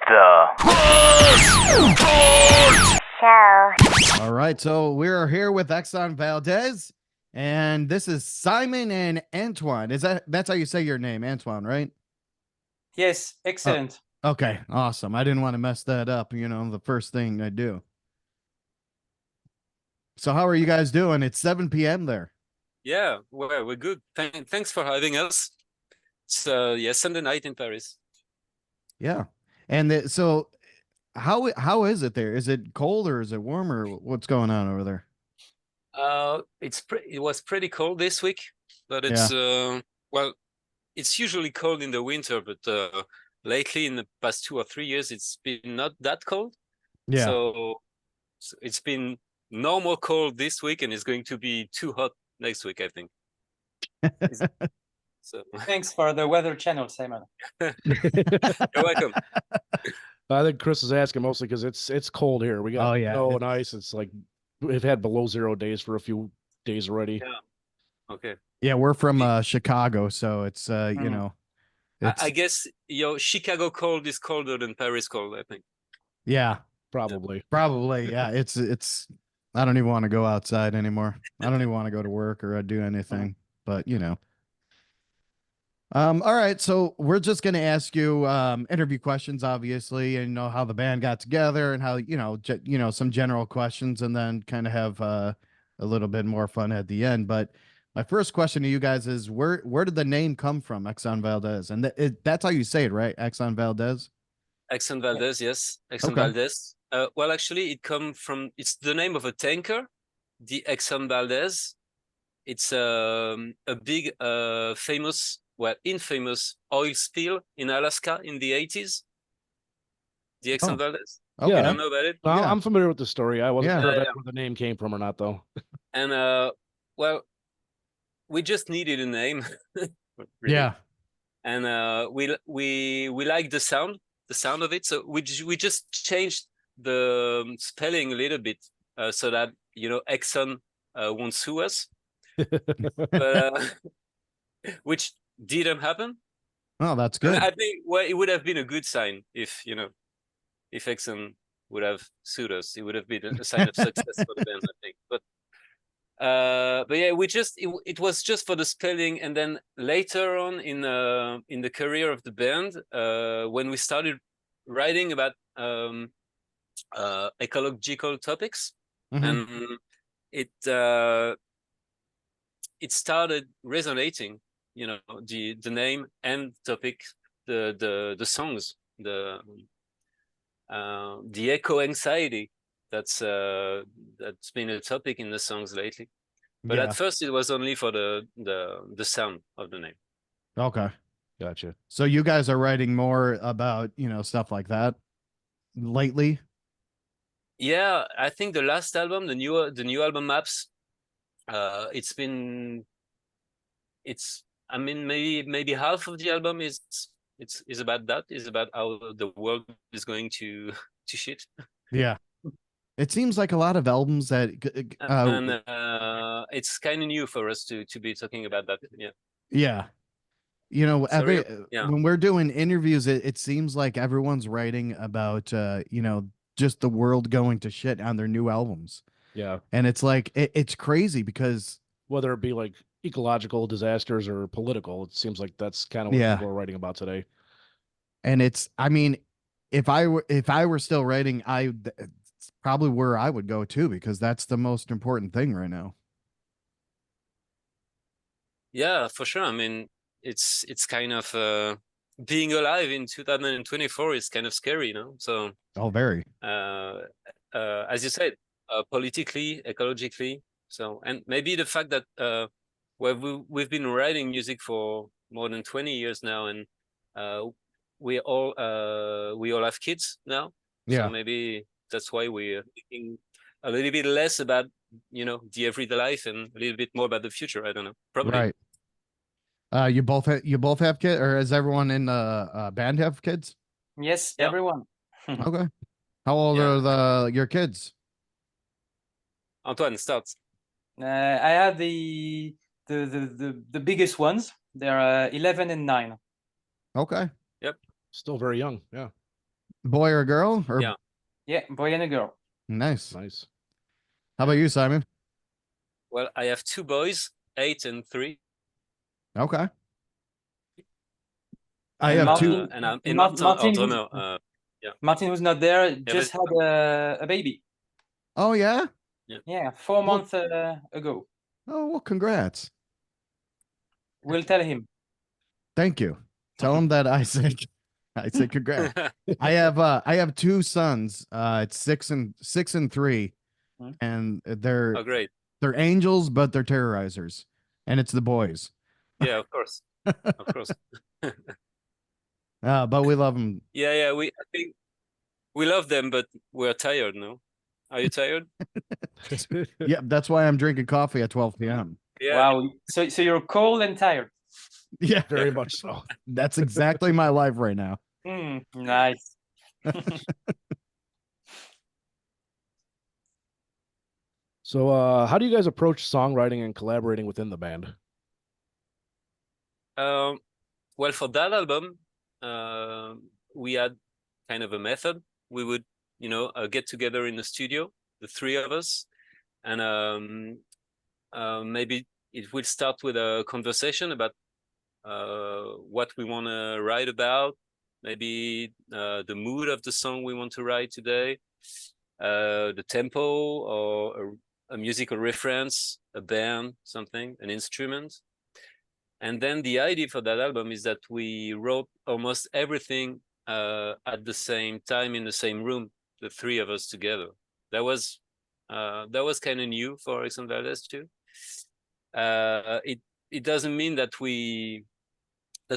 Show. All right, so we're here with Exsonvaldes, and this is Simon and Antoine. That's how you say your name, Antoine, right? Yes, excellent. Okay, awesome. I didn't want to mess that up, the first thing I do. So how are you guys doing? It's 7 p.m. there. Yeah, well, we're good. Thanks for having us. It's Sunday night in Paris. Yeah. And so how is it there? Is it cold or is it warm or what's going on over there? It was pretty cold this week, but it's well, it's usually cold in the winter, but lately in the past 2 or 3 years, it's been not that cold. Yeah. So it's been normal cold this week, and it's going to be too hot next week, I think. So Thanks for the Weather Channel, Simon. you're welcome. I think Chris is asking mostly because it's cold here. We got snow and ice. It's like we've had below 0 days for a few days already. Yeah. Okay. Yeah, we're from Chicago, so it's I guess Chicago cold is colder than Paris cold, I think. Yeah, probably. Probably, yeah. It's I don't even want to go outside anymore. I don't even want to go to work or do anything, but all right, so we're just going to ask you interview questions, obviously, and how the band got together and how some general questions, and then kind of have a little bit more fun at the end. But my first question to you guys is where did the name come from, Exsonvaldes? And that's how you say it, right? Exsonvaldes? Exsonvaldes, yes. Exsonvaldes. Okay. Well, actually, it's the name of a tanker, the Exsonvaldes. It's a big, infamous oil spill in Alaska in the 80s. The Exsonvaldes. Okay. You don't know about it? Well, I'm familiar with the story. I wasn't sure that's where the name came from or not, though. And well, we just needed a name. Really. Yeah. And we like the sound of it, so we just changed the spelling a little bit so that Exxon won't sue us. But which didn't happen. Oh, that's good. I think it would have been a good sign if Exxon would have sued us. It would have been a sign of success for the band, I think. But yeah, it was just for the spelling, and then later on in the career of the band, when we started writing about ecological topics, and it started resonating, the name and topic, the songs, the eco anxiety that's been a topic in the songs lately. But at first it was only for the sound of the name. Okay. Gotcha. So you guys are writing more about, stuff like that lately? Yeah, I think the last album, the new album Maps, maybe half of the album is about that, is about how the world is going to shit. Yeah. It seems like a lot of albums that and it's kind of new for us to be talking about that. Yeah. When we're doing interviews, it seems like everyone's writing about just the world going to shit on their new albums. Yeah. And it's like it's crazy because whether it be like ecological disasters or political, it seems like that's kind of what people are writing about today. And if I were still writing, it's probably where I would go too, because that's the most important thing right now. Yeah, for sure. I mean, it's kind of being alive in 2024 is kind of scary, So very. As you said, politically, ecologically. So, and maybe the fact that we've been writing music for more than 20 years now, and we all have kids now. Yeah. So maybe that's why we're thinking a little bit less about the everyday life and a little bit more about the future. I don't know. Probably. Right. You both have kids, or does everyone in the band have kids? Yes, everyone. Okay. How old are your kids? Antoine, starts. I have the biggest ones. They're 11 and 9. Okay. Yep. Still very young. Yeah. Boy or girl? Or Yeah. Yeah, boy and a girl. nice. Nice. How about you, Simon? Well, I have 2 boys, 8 and 3. Okay. I And have two. Martin, And Martin, Martin, our Martin, who's, drummer. Yeah. Martin, who's not there, Yeah, just but, had a baby. Oh yeah. Yeah, 4 Well- months ago. Oh well, congrats. We'll tell him. Thank you. Tell him that I said congrats. I have two sons. It's 6 and 3, Hmm. and Oh, great. they're angels, but they're terrorizers, and it's the boys. Yeah, of course. Of course. But we love them. Yeah, I think we love them, but we're tired, no? Are you tired? Yeah, that's why I'm drinking coffee at 12 p.m. Yeah. Wow. So you're cold and tired. Yeah, Very much so. that's exactly my life right now. Nice. So, how do you guys approach songwriting and collaborating within the band? Well, for that album, we had kind of a method. We would, get together in the studio, the 3 of us, and maybe it will start with a conversation about what we want to write about, maybe the mood of the song we want to write today, the tempo, or a musical reference, a band, something, an instrument. And then the idea for that album is that we wrote almost everything at the same time in the same room, the 3 of us together. That was kind of new for Exsonvaldes too. It doesn't mean that we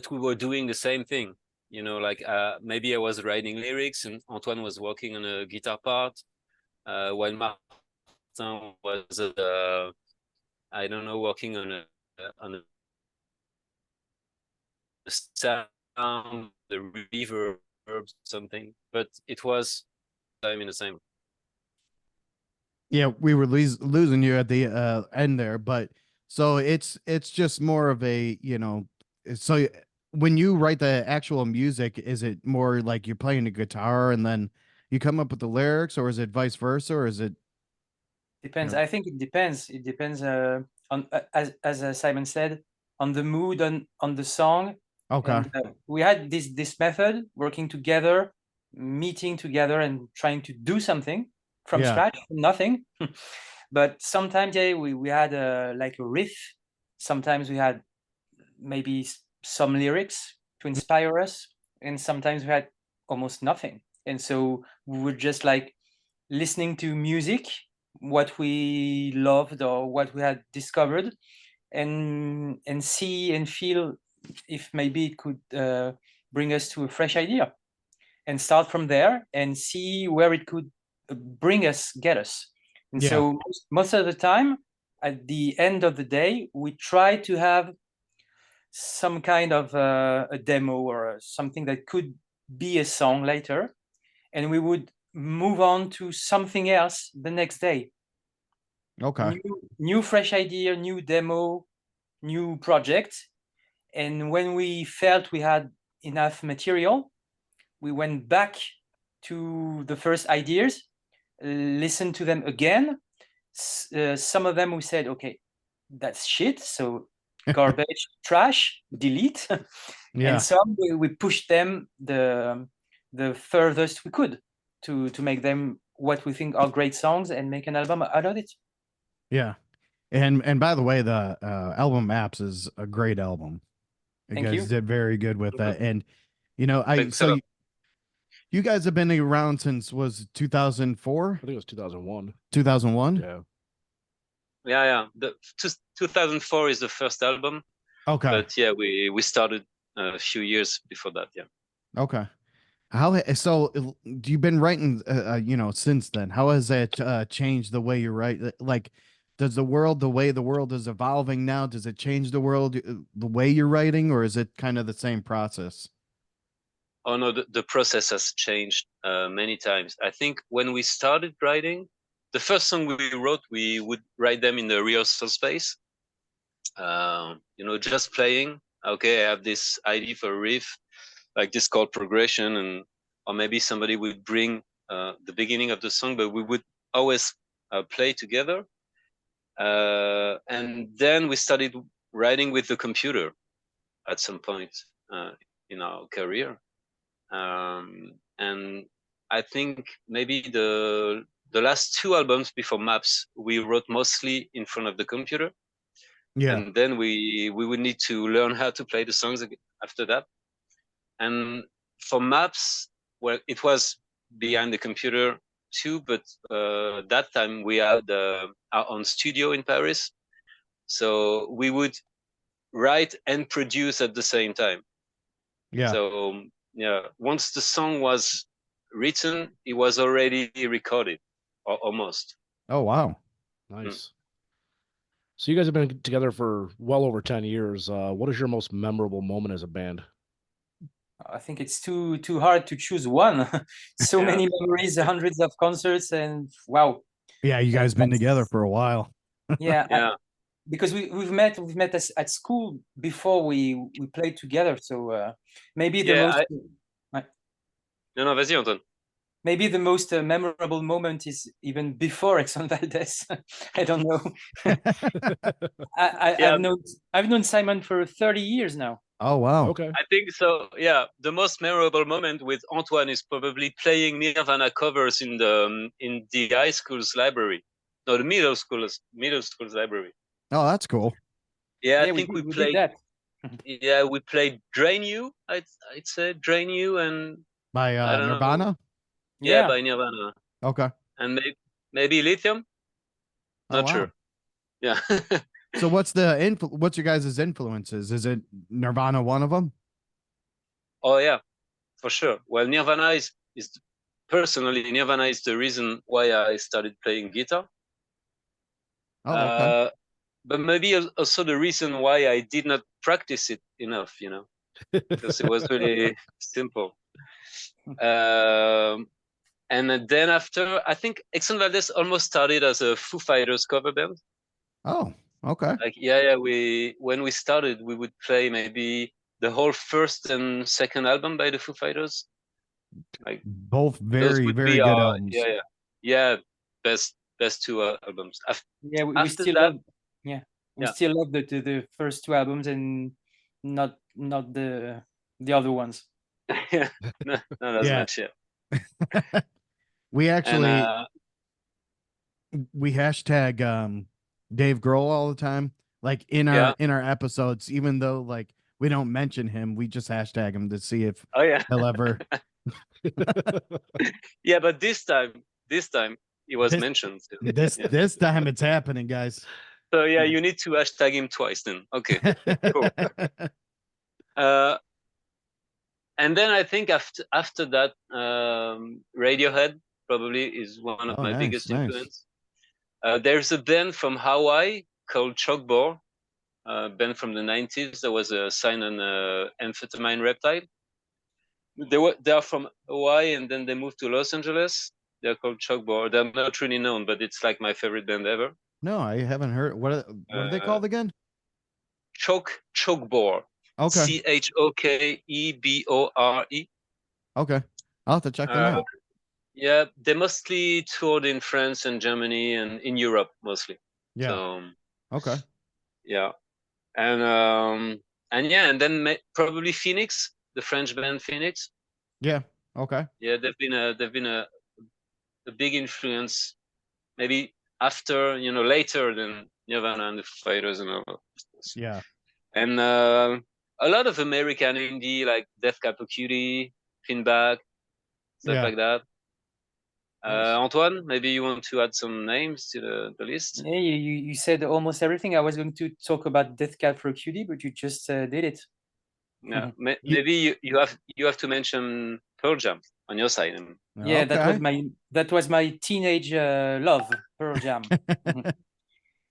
were doing the same thing. Like maybe I was writing lyrics and Antoine was working on a guitar part, while Martin was I don't know, working on a sound, the reverb, something, but it was time in the same. Yeah, we were losing you at the end there, but so it's just more of a, so when you write the actual music, is it more like you're playing the guitar and then you come up with the lyrics, or is it vice versa, or is it Depends. Yeah. I think it depends. It depends on as Simon said, on the mood, on the song. okay? And we had this method, working together, meeting together, and trying to do something from Yeah. scratch, from nothing. But sometimes, yeah, we had like a riff. Sometimes we had maybe some lyrics to inspire us, and sometimes we had almost nothing. And so we were just like listening to music, what we loved or what we had discovered, and see and feel if maybe it could bring us to a fresh idea, and start from there and see where it could get us. And Yeah. so most of the time, at the end of the day, we try to have some kind of a demo or something that could be a song later, and we would move on to something else the next day. Okay. New fresh idea, new demo, new project. And when we felt we had enough material, we went back to the first ideas, listened to them again. Some of them we said, okay, that's shit, so garbage, trash, delete. Yeah. And some we pushed them the furthest we could to make them what we think are great songs and make an album out of it. Yeah. And by the way, the album Maps is a great album. You Thank guys you. did very good with that. And Thanks a lot. you guys have been around since was 2004? I think it was 2001. 2001? Yeah. Yeah. The 2004 is the first album. Okay. But yeah, we started a few years before that. Yeah. Okay. So you've been writing since then. How has that changed the way you write? Like, does the way the world is evolving now, does it change the world, the way you're writing, or is it kind of the same process? Oh no, the process has changed many times. I think when we started writing, the first song we wrote, we would write them in the rehearsal space. Just playing. Okay, I have this idea for a riff, like this chord progression, and or maybe somebody would bring the beginning of the song, but we would always play together. And then we started writing with the computer at some point in our career. And I think maybe the last 2 albums before Maps, we wrote mostly in front of the computer. Yeah. And then we would need to learn how to play the songs after that. And for Maps, well, it was behind the computer too, but that time we had our own studio in Paris. So we would write and produce at the same time. Yeah. So yeah, once the song was written, it was already recorded, or almost. Oh, wow. Nice. So you guys have been together for well over 10 years. What is your most memorable moment as a band? I think it's too hard to choose one. So many memories, hundreds of concerts, and wow. Yeah, you guys been together for a while. Yeah, yeah. Because we've met at school before we played together. So maybe the most. No, vas-y, Anton. Maybe the most memorable moment is even before Exsonvaldes. I don't know. I've known Simon for 30 years now. Oh, wow. Okay. I think so. Yeah, the most memorable moment with Antoine is probably playing Nirvana covers in the high school's library. No, the middle school's library. Oh, that's cool. Yeah, I think we played that. Yeah, we played Drain You. I'd say Drain You and by Nirvana. Know. Yeah, by Nirvana. Okay. And maybe Lithium. Not sure. Yeah. So what's your guys' influences? Is it Nirvana one of them? Oh yeah, for sure. Well, Nirvana is personally Nirvana is the reason why I started playing guitar. Oh, okay. But maybe also the reason why I did not practice it enough, because it was really simple. And then after, I think Exsonvaldes almost started as a Foo Fighters cover band. Oh, okay. Like when we started, we would play maybe the whole first and second album by the Foo Fighters. Like both very good albums. Yeah. Best 2 albums. We still love. Yeah, we still love the first 2 albums and not the other ones. Yeah, not as much yet. We actually we hashtag Dave Grohl all the time, like in our episodes, even though like we don't mention him, we just hashtag him to see if he'll ever. Yeah, but this time he was mentioned. This time it's happening, guys. So yeah, you need to hashtag him twice then. Okay, cool. And then I think after that, Radiohead probably is one of my biggest influence. There's a band from Hawaii called Chalkboard, band from the 90s that was signed on Amphetamine Reptile. They are from Hawaii and then they moved to Los Angeles. They're called Chalkboard. They're not really known, but it's like my favorite band ever. No, I haven't heard. What are they called again? Chalkboard. Okay. CHOKEBORE. Okay, I'll have to check them out. Yeah, they mostly toured in France and Germany and in Europe mostly. Yeah. So, okay. Yeah, and then probably Phoenix, the French band Phoenix. Yeah. Okay. Yeah, they've been a big influence. Maybe after later than Nirvana and the Foo Fighters and all. Yeah. And a lot of American indie like Death Cab for Cutie, Pinback, stuff like that. Antoine, maybe you want to add some names to the list? Yeah, you said almost everything. I was going to talk about Death Cab for Cutie, but you just did it. Yeah, maybe you have to mention Pearl Jam on your side. Yeah, that was my teenage love, Pearl Jam.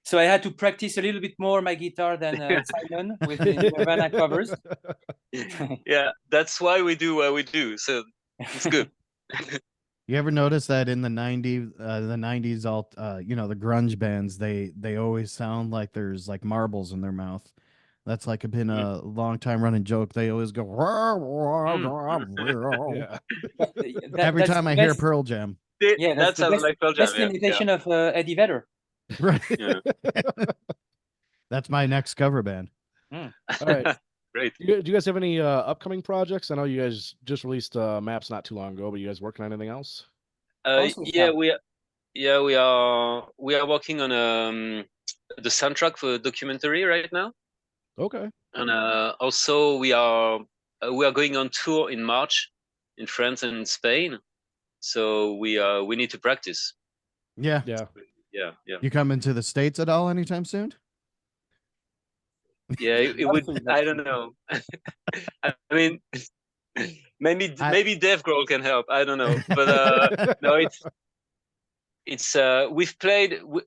So I had to practice a little bit more my guitar than Simon with the Nirvana covers. Yeah, that's why we do what we do. So it's good. You ever notice that in the 90s, the grunge bands, they always sound like there's like marbles in their mouth. That's like been a long time running joke. They always go Yeah. every That's time the I hear best. Pearl Jam. Yeah, That that's the sounds best, like Pearl Jam. best Yeah, imitation of Eddie Vedder. Right. yeah. That's my next cover band. All right. Great. Do you guys have any upcoming projects? I know you guys just released maps not too long ago, but you guys working on anything else? Also, Yeah, Sam. we are working on the soundtrack for a documentary right now, Okay. and also we are going on tour in March in France and in Spain, so we need to practice. Yeah. Yeah. Yeah, yeah, You coming to the States at all anytime soon? yeah. It would. Absolutely. I don't know. I mean, maybe Dave Grohl can help. I don't know, but no, it's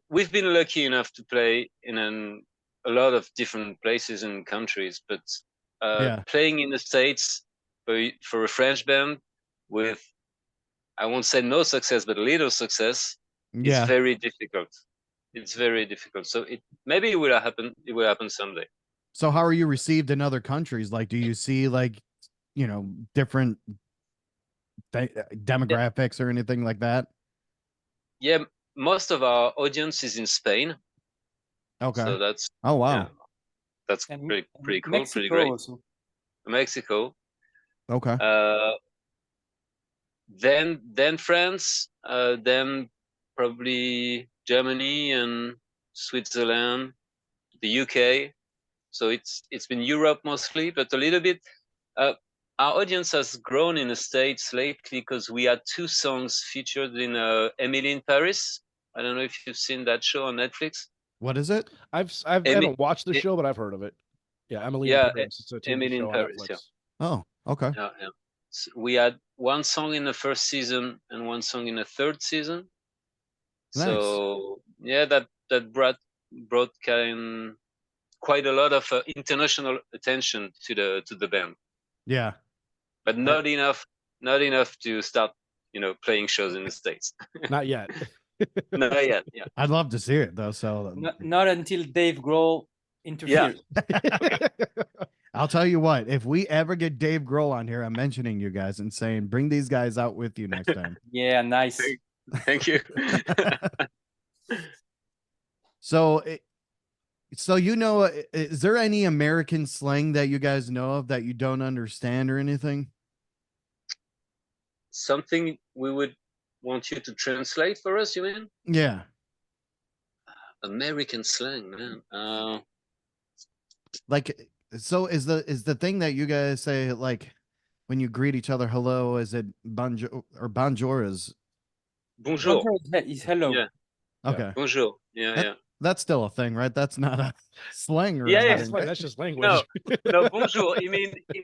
we've been lucky enough to play in a lot of different places and countries, but Yeah. playing in the States for a French band with, I won't say no success, but little success, is Yeah. very difficult. It's very difficult. So maybe it will happen. It will happen someday. So how are you received in other countries? Like, do you see like, different demographics or anything like that? Yeah, most of our audience is in Spain, Okay. so that's Oh wow. yeah, that's And pretty cool, Mexico pretty great. also. Mexico. Okay. Then France, then probably Germany and Switzerland, the UK. So it's been Europe mostly, but a little bit. Our audience has grown in the States lately because we had 2 songs featured in Emily in Paris. I don't know if you've seen that show on Netflix. What is it? I haven't watched the show, but I've heard of it. Yeah, Emily in Paris. It's a TV Emily in show on Paris. Netflix. Yeah. Oh, okay. Yeah, yeah. So we had 1 song in the first season and 1 song in the 3rd season. Nice. So yeah, that brought quite a lot of international attention to the band, Yeah. but not enough to start playing shows in the States. Not yet. Not yet. Yeah. I'd love to see it though. So Not until Dave Grohl interferes. I'll tell you what, if we ever get Dave Grohl on here, I'm mentioning you guys and saying, bring these guys out with you next time. Yeah, nice. Thank you. So, is there any American slang that you guys know of that you don't understand or anything? Something we would want you to translate for us, you mean? Yeah. American slang, man. Like, so is the thing that you guys say, like, when you greet each other, hello, is it bonjour or bonjour is? Bonjour. Bonjour is hello. Yeah. Okay. Bonjour. Yeah, yeah. That's still a thing, right? That's not a slang or Yeah, yeah. anything. That's just language. No, bonjour. It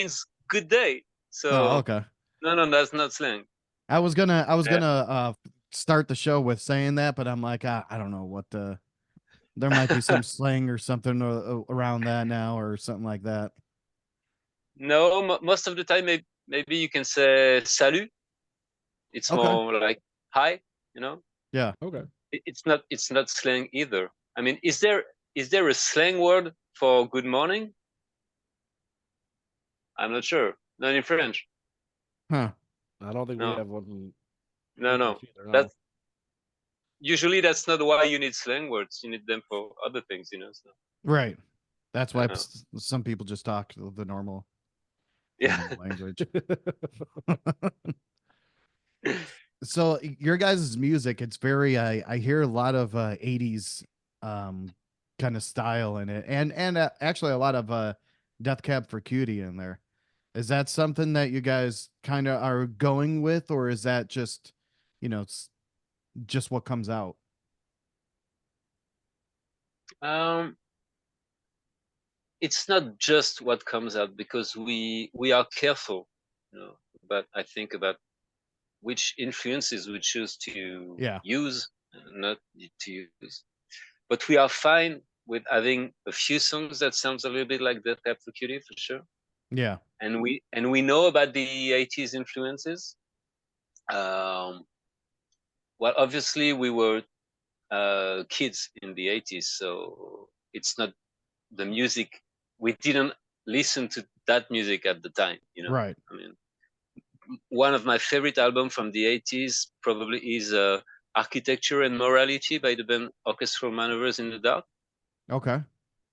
means good day. So Oh, okay. No, that's not slang. I was gonna start the show with saying that, but I'm like, I don't know what there might be some slang or something around that now or something like that. No, most of the time maybe you can say salut. It's Okay. more like hi, Yeah. Okay. It's not slang either. I mean, is there a slang word for good morning? I'm not sure. Not in French. Huh. I don't think No. we have one. No. Either, no. That's usually not why you need slang words. You need them for other things, So. Right. That's why know. some people just talk the normal Yeah. language. So your guys' music, it's very I hear a lot of 80s kind of style in it, and actually a lot of Death Cab for Cutie in there. Is that something that you guys kind of are going with, or is that just just what comes out? It's not just what comes out, because we are careful, but I think about which influences we choose to use and not to use. But we are fine with having a few songs that sounds a little bit like Death Cab for Cutie, for sure. Yeah. And we know about the 80s influences. Well, obviously we were kids in the 80s, so it's not the music, we didn't listen to that music at the time, you know. Right. I mean, one of my favorite albums from the 80s probably is Architecture and Morality by the band Orchestral Maneuvers in the Dark. Okay.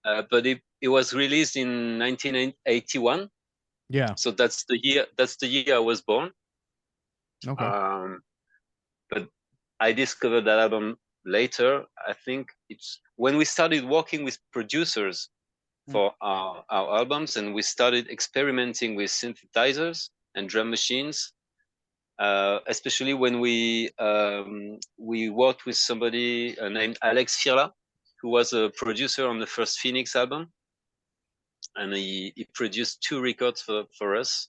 But it was released in 1981. Yeah. So that's the year I was born. Okay. But I discovered that album later. I think it's when we started working with producers for our albums, and we started experimenting with synthesizers and drum machines. Especially when we worked with somebody named Alex Firla, who was a producer on the first Phoenix album, and he produced 2 records for us,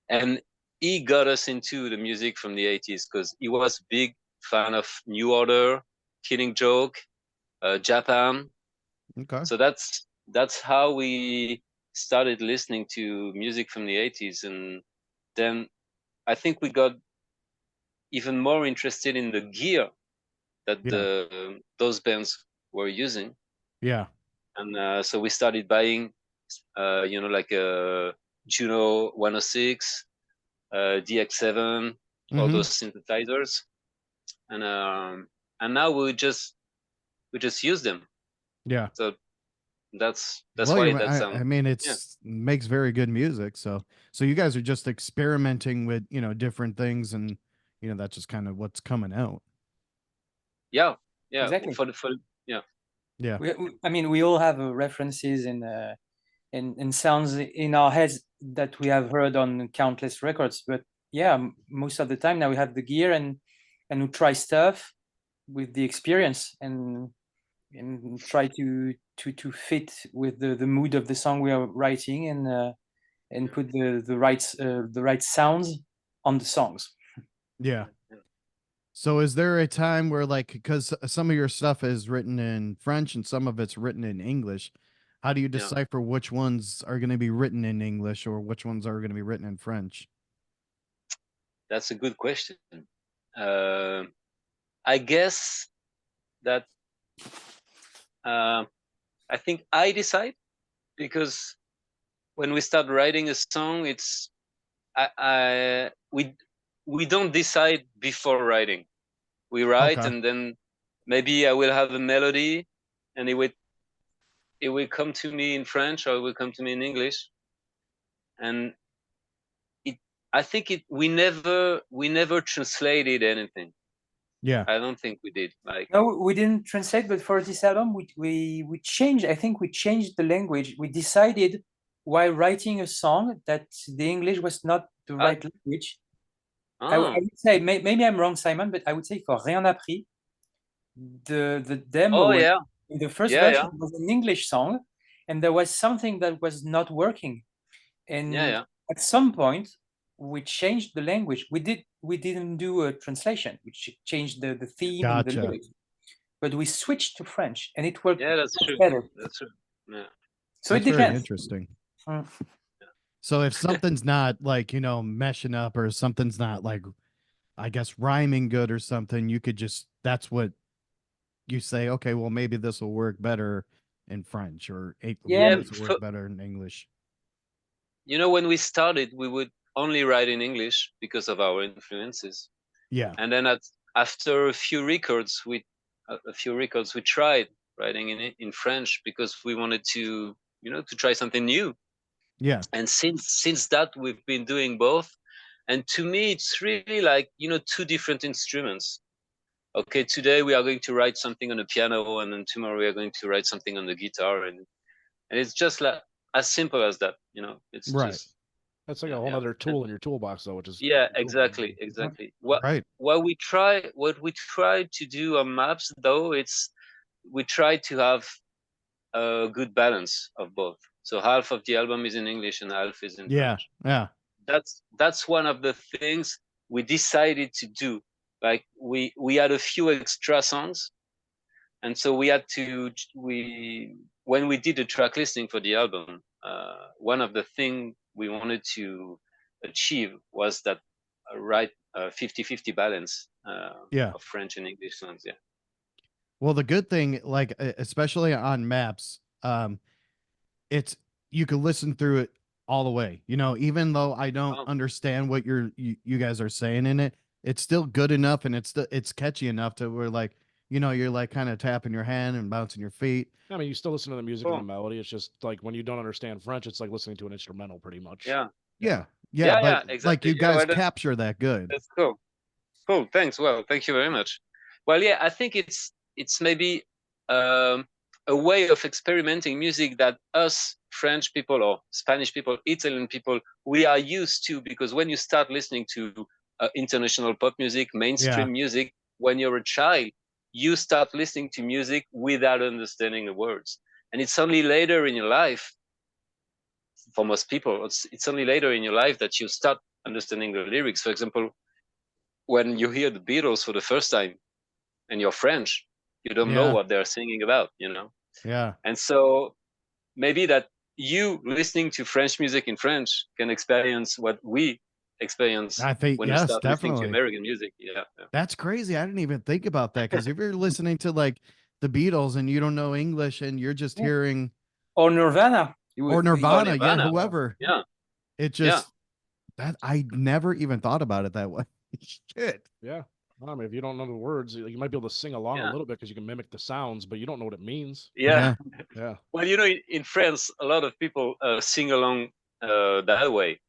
and he got us into the music from the 80s because he was a big fan of New Order, Killing Joke, Japan. Okay. So that's how we started listening to music from the 80s, and then I think we got even more interested in the gear that those bands were using. Yeah. And so we started buying, like a Juno 106, DX7, all those synthesizers, and now we just use them. Yeah. So that's well, why that sound. I mean, makes very good music. So you guys are just experimenting with, different things, and that's just kind of what's coming out. Yeah. Exactly. Yeah. I mean, we all have references and sounds in our heads that we have heard on countless records. But yeah, most of the time now we have the gear and we try stuff with the experience and try to fit with the mood of the song we are writing and put the right sounds on the songs. Yeah. So is there a time where, like, because some of your stuff is written in French and some of it's written in English, how do you decipher which ones are going to be written in English or which ones are going to be written in French? That's a good question. I guess that I think I decide, because when we start writing a song, it's we don't decide before writing. We write, and then maybe I will have a melody, and it will come to me in French, or it will come to me in English, and I think we never translated anything. Yeah. I don't think we did. No, we didn't translate, but for this album, we changed. I think we changed the language. We decided while writing a song that the English was not the right language. I would say, maybe I'm wrong, Simon, but I would say for Rien Appris, the demo in the first version was an English song, and there was something that was not working. And at some point, we changed the language. We didn't do a translation. We changed the theme and the lyrics, but we switched to French, and it worked. Yeah, that's true. Better. That's true. Yeah. So that's it depends. Very interesting. So if something's not, like, meshing up, or something's not, like, I guess, rhyming good or something, you could just, that's what you say, okay, well, maybe this will work better in French, or this will work better in English. When we started, we would only write in English because of our influences. Yeah. And then after a few records, we tried writing in French, because we wanted to try something new. Yeah. And since that, we've been doing both. And to me, it's really like, 2 different instruments. Okay, today we are going to write something on the piano, and then tomorrow we are going to write something on the guitar, and it's just like as simple as that. It's just. That's like a whole other tool in your toolbox, though, which is exactly. What we try to do on Maps, though, we try to have a good balance of both. So half of the album is in English and half is in French. Yeah. That's one of the things we decided to do. Like we had a few extra songs, and so we had to when we did the track listing for the album, one of the things we wanted to achieve was that right 50-50 balance of French and English songs. Yeah. Well, the good thing, like, especially on Maps, you can listen through it all the way. You know, even though I don't Oh. understand what you guys are saying in it, it's still good enough and it's catchy enough to where like, you know, you're like kind of tapping your hand and bouncing your feet. I mean, you still listen to the music and the Cool. melody. It's just like when you don't understand French, it's like listening to an instrumental pretty much. Yeah. Yeah. Yeah, But like exactly. you Yeah, guys well, capture that good. that's cool. Cool. Thanks. Well, thank you very much. Well, yeah, I think it's maybe a way of experimenting music that us French people or Spanish people, Italian people, we are used to, because when you start listening to international pop music, mainstream music, when you're a child, you start listening to music without understanding the words. And it's only later in your life, for most people, it's only later in your life that you start understanding the lyrics. For example, when you hear the Beatles for the first time and you're French, you don't know what they're singing about, you know? Yeah. And so maybe that you listening to French music in French can experience what we experience I think, when we yes, start listening to definitely. American music. Yeah. That's crazy. I didn't even think about that, because if you're listening to like the Beatles and you don't know English and you're just hearing Or Nirvana. or Nirvana, Nirvana. yeah, whoever. Yeah. It just that I never even thought about it that way. Shit. Yeah. I mean, if you don't know the words, you might be able to sing along a Yeah. little bit because you can mimic the sounds, but you don't know what it means. Yeah. Yeah. Well, you know, in France, a lot of people sing along that way.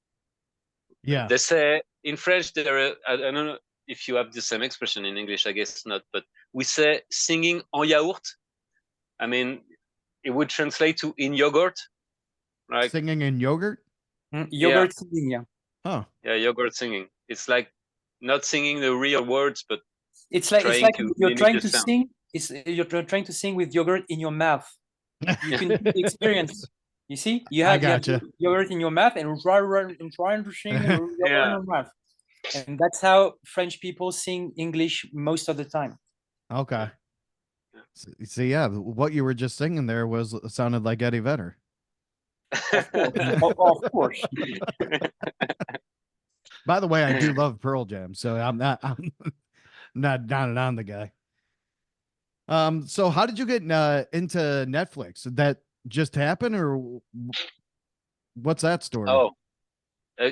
Yeah. They say in French, I don't know if you have the same expression in English, I guess not, but we say singing en yaourt. I mean, it would translate to in yogurt, right? Singing in yogurt? Yogurt singing, yeah. Huh. Yeah, yogurt singing. It's like not singing the real words, but it's like you're trying to sound. sing. You're trying to sing with yogurt in your mouth. You can experience. You see, you have yogurt in your mouth and trying to sing yogurt in your mouth, and that's how French people sing English most of the time. Okay. See, yeah, what you were just singing there sounded like Eddie Vedder. Of course. By the way, I do love Pearl Jam, so I'm not down and on the guy. So how did you get into Netflix? Did that just happen, or what's that story? Oh,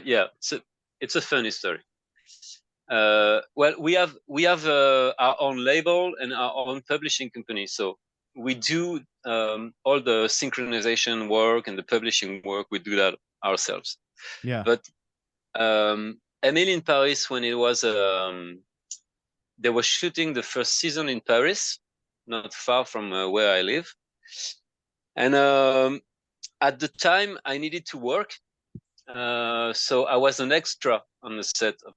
yeah, it's a funny story. Well, we have our own label and our own publishing company, so we do all the synchronization work and the publishing work. We do that ourselves. Yeah. But Emily in Paris, when it was they were shooting the first season in Paris, not far from where I live, and at the time I needed to work, so I was an extra on the set of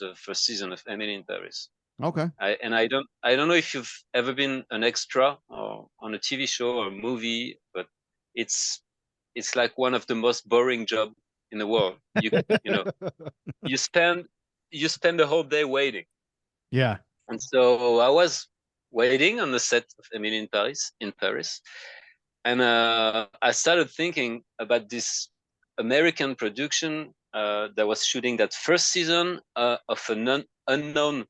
the first season of Emily in Paris. Okay. I don't know if you've ever been an extra or on a TV show or a movie, but it's like one of the most boring jobs in the world. You know, you spend the whole day waiting. Yeah. And so I was waiting on the set of Emily in Paris, and I started thinking about this American production that was shooting that first season of an unknown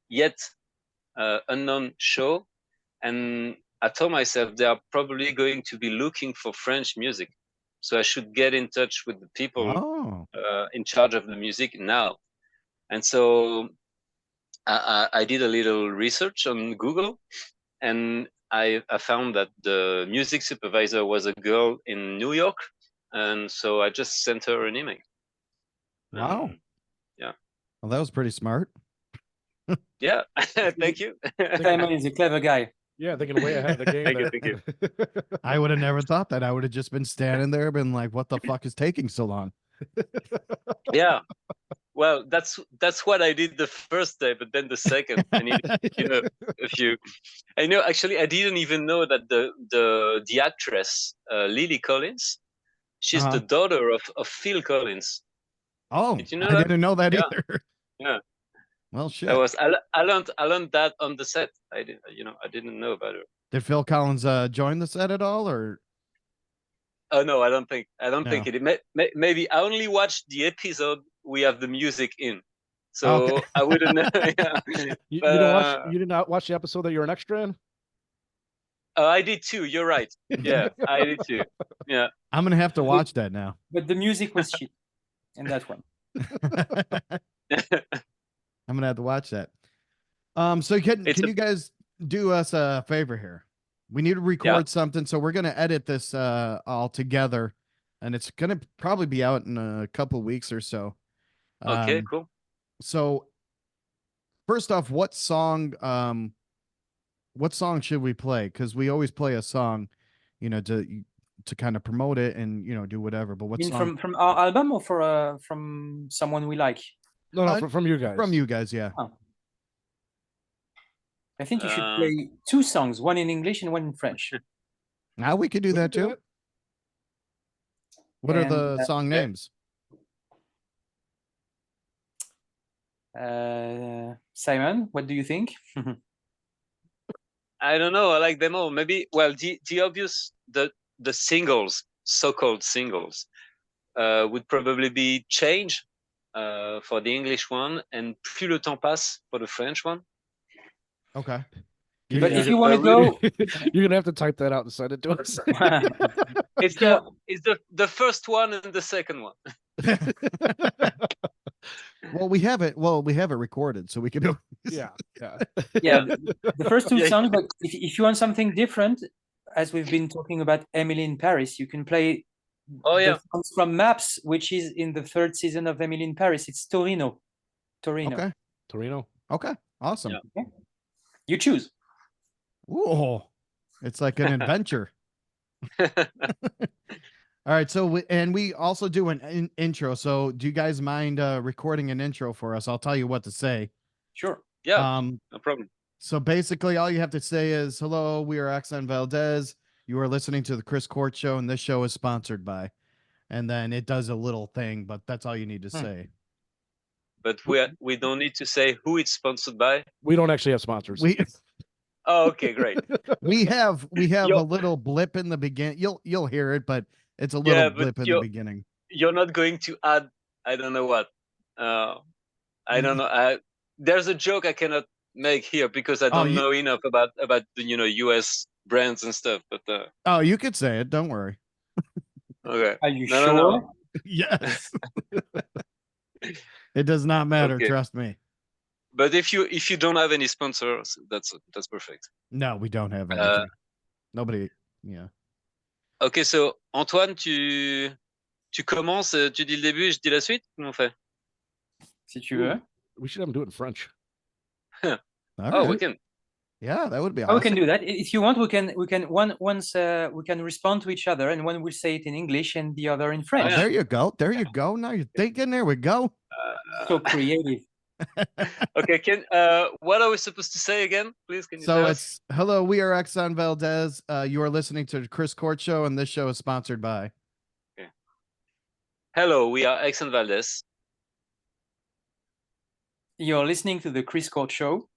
show, and I told myself they are probably going to be looking for French music, so I should get in touch with the people in charge of the music now. And so I did a little research on Google, and I found that the music supervisor was a girl in New York, and so I just sent her an email. Wow. Yeah. Well, that was pretty smart. Yeah. Thank you. Simon is a clever guy. Yeah, thinking way ahead of the game. Thank you. I would have never thought that. I would have just been standing there, been like, "What the fuck is taking so long?" Yeah. Well, that's what I did the first day, but then the second, I needed, a few. I know, actually, I didn't even know that the actress Lily Collins, she's the daughter of Phil Collins. Oh, did you know I didn't know that either. Yeah. Well, shit. I learned that on the set. I didn't know about her. Did Phil Collins join the set at all, or? Oh no, I don't think it. Maybe I only watched the episode we have the music in, so I wouldn't know. Yeah. You did not watch the episode that you're an extra in? I did too. You're right. Yeah, I did too. Yeah. I'm gonna have to watch that now. But the music was shit in that one. I'm gonna have to watch that. So can you guys do us a favor here? We need to record something, so we're gonna edit this all together, and it's gonna probably be out in a couple weeks or so. Okay, cool. So first off, what song should we play? Because we always play a song, you know, to kind of promote it and, you know, do whatever. But what song? From our album or from someone we like? No, from you guys. From you guys, yeah. Oh. I think you should play 2 songs, one in English and one in French. Now we could do that too. What are the song names? Simon, what do you think? I don't know. I like them all. Maybe, well, the obvious, the singles, so-called singles, would probably be Change for the English one, and Plus le temps passe for the French one. Okay. But if you want to go, you're gonna have to type that out and send it to us. It's the first one and the second one. Well, we have it recorded, so we can do. Yeah. The first 2 songs. But if you want something different, as we've been talking about Emily in Paris, you can play. The songs from Maps, which is in the 3rd season of Emily in Paris. It's Torino. Okay. Torino. Okay. Awesome. Yeah. You choose. Ooh, it's like an adventure. All right. So, we also do an intro. So do you guys mind recording an intro for us? I'll tell you what to say. Sure. Yeah. No problem. So basically all you have to say is, hello, we are Exsonvaldes. You are listening to the Chris Court Show, and this show is sponsored by, and then it does a little thing, but that's all you need to say. But we don't need to say who it's sponsored by. We don't actually have sponsors. Oh, okay, great. we have a little blip in the beginning. You'll hear it, but it's a little blip in the beginning. You're not going to add, I don't know what. I don't know. There's a joke I cannot make here because I don't know enough about the US brands and stuff. But oh, you could say it. Don't worry. Okay. Are you sure? No. Yes. It does not matter. Okay. Trust me. But if you don't have any sponsors, that's perfect. No, we don't have anything. Nobody. Yeah. Ok, so Antoine, tu commences, tu dis le début et je dis la suite. Comment on fait? Si tu veux. We should have him do it in French. Right. We can. Yeah, that would be awesome. We can do that. If you want, we can respond to each other, and one will say it in English and the other in French. Oh, there you go. There you go. Now you're thinking. There we go. So creative. Okay, what are we supposed to say again? Please, can you So tell it's us? hello, we are Exsonvaldes. You are listening to the Chris Court Show, and this show is sponsored by. Okay. Hello, we are Exsonvaldes. You're listening to the Chris Court Show.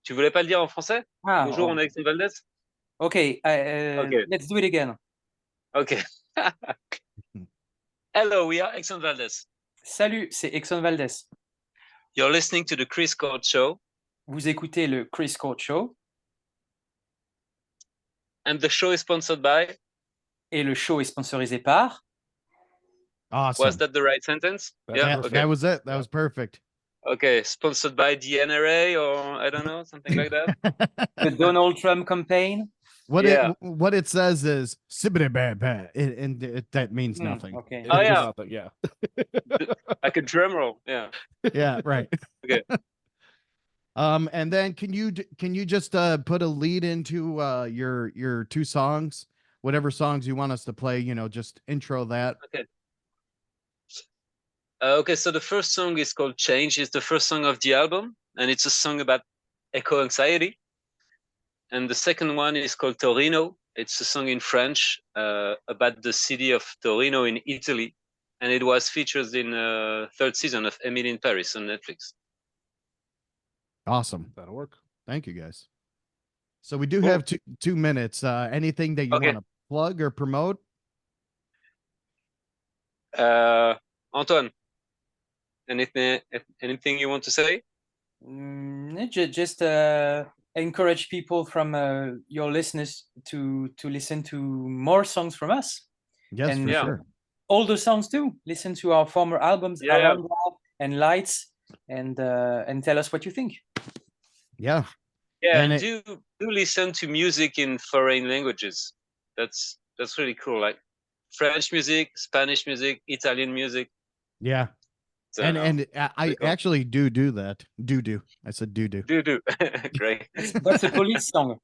Tu voulais pas le dire en français? Bonjour, on est Exsonvaldes. Okay, let's do it again. Okay. Hello, we are Exsonvaldes. Salut, c'est Exsonvaldes. You're listening to the Chris Court Show. Vous écoutez le Chris Court Show. And the show is sponsored by. Et le show est sponsorisé par. Awesome. Was that the right sentence? Yeah, okay. That was it. That was perfect. Okay, sponsored by the NRA or I don't know, something like that. The Donald Trump campaine. What it says is and that means nothing. Okay. Oh yeah, nothing, yeah. like a drum roll. Yeah. Yeah. Right. Okay. And then can you just put a lead into your 2 songs, whatever songs you want us to play? You know, just intro that. Okay. Okay, so the first song is called Change. It's the first song of the album, and it's a song about eco-anxiety. And the second one is called Torino. It's a song in French about the city of Torino in Italy. And it was featured in the 3rd season of Emily in Paris on Netflix. Awesome. That'll work. Thank you, guys. So we do have 2 minutes. Anything that you want to plug or promote? Antoine, anything you want to say? Just encourage people from your listeners to listen to more songs from us. Yes, And for sure. older songs too. Listen to our former albums, Alhambra and Lights, and tell us what you think. Yeah. Yeah, And and do listen to music in foreign languages. That's really cool. Like French music, Spanish music, Italian music. Yeah. So, And I cool. actually do that. Do. I said do. Do. Great. That's a police song.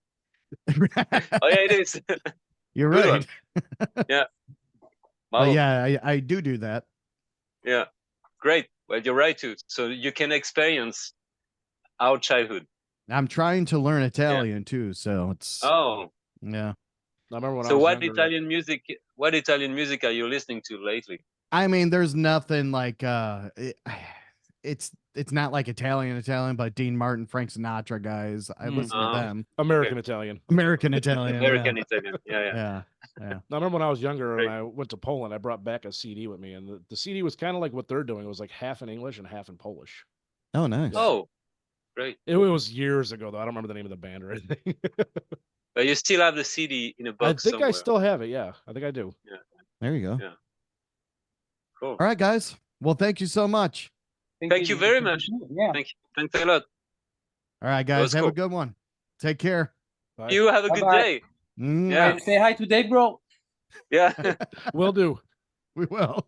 Oh yeah, it is. You're Good right. Yeah. But Wow. yeah, I do that. Yeah. Great. Well, you're right too. So you can experience our childhood. I'm trying to learn Italian too, so it's yeah. I remember when so I was what younger, Italian music? What Italian music are you listening to lately? I mean, there's nothing like it's not like Italian, but Dean Martin, Frank Sinatra guys. I listen to them. American Italian. American Italian. American Italian. Yeah. I remember when I was younger and I went to Poland, I brought back a CD with me, and the CD was kind of like what they're doing. It was like half in English and half in Polish. Oh, nice. Oh, great. It was years ago, though. I don't remember the name of the band or anything. But you still have the CD in a box I think somewhere. I still have it. Yeah, I think I do. Yeah. There you go. Yeah. Cool. All right, guys. Well, thank you so much. Thank you very much. Yeah. Thanks a lot. All right, guys. Have cool. a good one. Take care. Bye. You have a good day. Yeah. And say hi to Dave, bro. Yeah. Will do. We will.